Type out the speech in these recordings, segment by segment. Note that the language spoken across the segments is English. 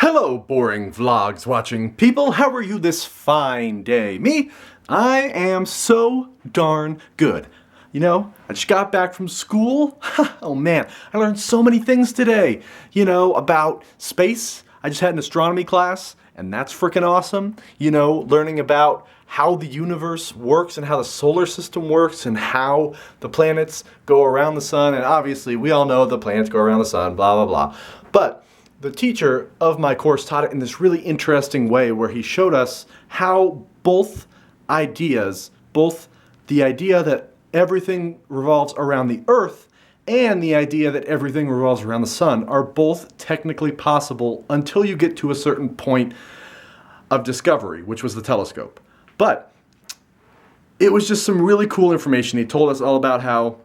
Hello, boring vlogs watching people. How are you this fine day? Me? I am so darn good. You know, I just got back from school. Oh man, I learned so many things today. You know, about space. I just had an astronomy class, and that's freaking awesome. You know, learning about how the universe works and how the solar system works and how the planets go around the sun. And obviously, we all know the planets go around the sun, blah, blah, blah. But the teacher of my course taught it in this really interesting way where he showed us how both ideas, both the idea that everything revolves around the Earth and the idea that everything revolves around the sun, are both technically possible until you get to a certain point of discovery, which was the telescope. But it was just some really cool information. He told us all about how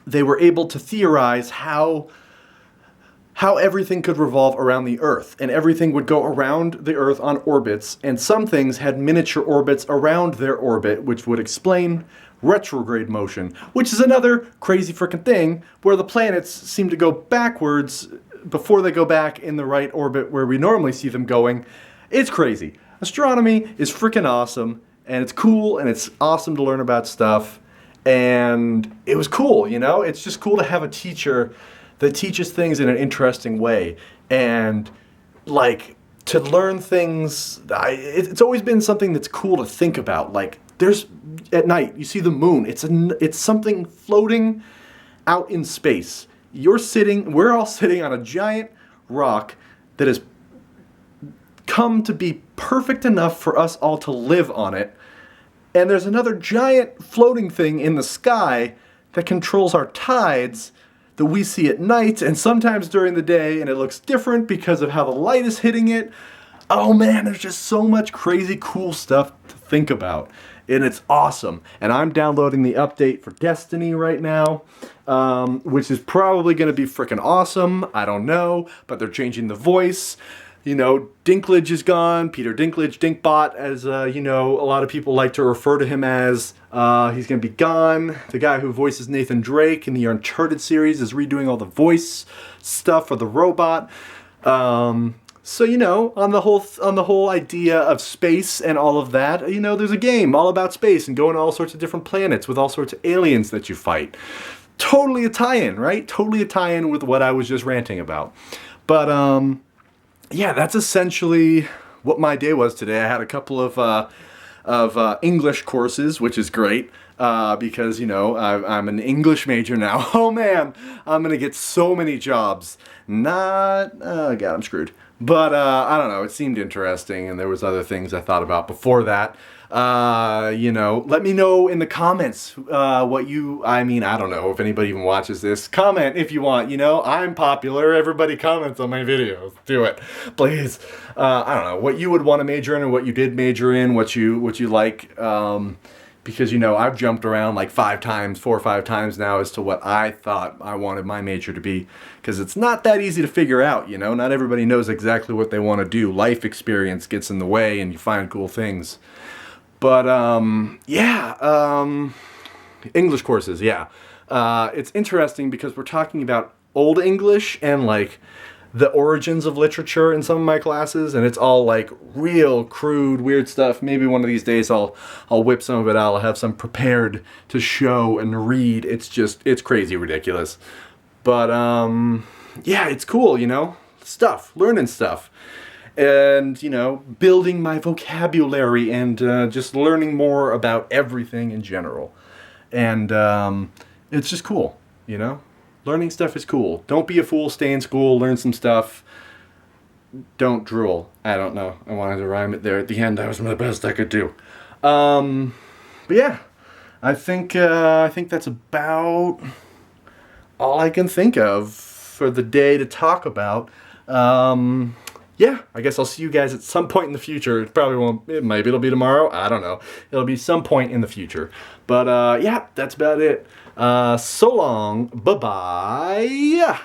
they were able to theorize how everything could revolve around the Earth, and everything would go around the Earth on orbits, and some things had miniature orbits around their orbit, which would explain retrograde motion, which is another crazy freaking thing, where the planets seem to go backwards before they go back in the right orbit where we normally see them going. It's crazy. Astronomy is freaking awesome, and it's cool, and it's awesome to learn about stuff, and it was cool, you know? It's just cool to have a teacher that teaches things in an interesting way, and like to learn things. It's always been something that's cool to think about. Like there's at night you see the moon. It's something floating out in space. We're all sitting on a giant rock that has come to be perfect enough for us all to live on it. And there's another giant floating thing in the sky that controls our tides that we see at night and sometimes during the day, and it looks different because of how the light is hitting it. Oh man, there's just so much crazy cool stuff to think about, and it's awesome. And I'm downloading the update for Destiny right now, which is probably going to be freaking awesome. I don't know, but they're changing the voice. You know, Dinklage is gone. Peter Dinklage, Dinkbot, as you know, a lot of people like to refer to him as. He's going to be gone. The guy who voices Nathan Drake in the Uncharted series is redoing all the voice stuff for the robot. So you know, on the whole idea of space and all of that, you know, there's a game all about space and going to all sorts of different planets with all sorts of aliens that you fight. Totally a tie-in, right? Totally a tie-in with what I was just ranting about. But yeah, that's essentially what my day was today. I had a couple of English courses, which is great because, you know, I'm an English major now. Oh man, I'm going to get so many jobs. Oh God, I'm screwed. But I don't know, it seemed interesting, and there was other things I thought about before that. You know, let me know in the comments I don't know if anybody even watches this. Comment if you want, you know, I'm popular, everybody comments on my videos. Do it, please. I don't know, what you would want to major in or what you did major in, what you like, because, you know, I've jumped around like 4 or 5 times now as to what I thought I wanted my major to be, because it's not that easy to figure out, you know, not everybody knows exactly what they want to do. Life experience gets in the way and you find cool things. But, English courses, yeah. It's interesting because we're talking about Old English and, like, the origins of literature in some of my classes, and it's all, like, real crude, weird stuff. Maybe one of these days I'll whip some of it out. I'll have some prepared to show and read. It's crazy ridiculous. But, yeah, it's cool, you know? Learning stuff. And, you know, building my vocabulary and just learning more about everything in general. And it's just cool, you know? Learning stuff is cool. Don't be a fool, stay in school, learn some stuff. Don't drool. I don't know. I wanted to rhyme it there at the end. That was the best I could do. But yeah, I think that's about all I can think of for the day to talk about. Yeah, I guess I'll see you guys at some point in the future. It probably won't, maybe it'll be tomorrow. I don't know. It'll be some point in the future. But yeah, that's about it. So long. Bye-bye.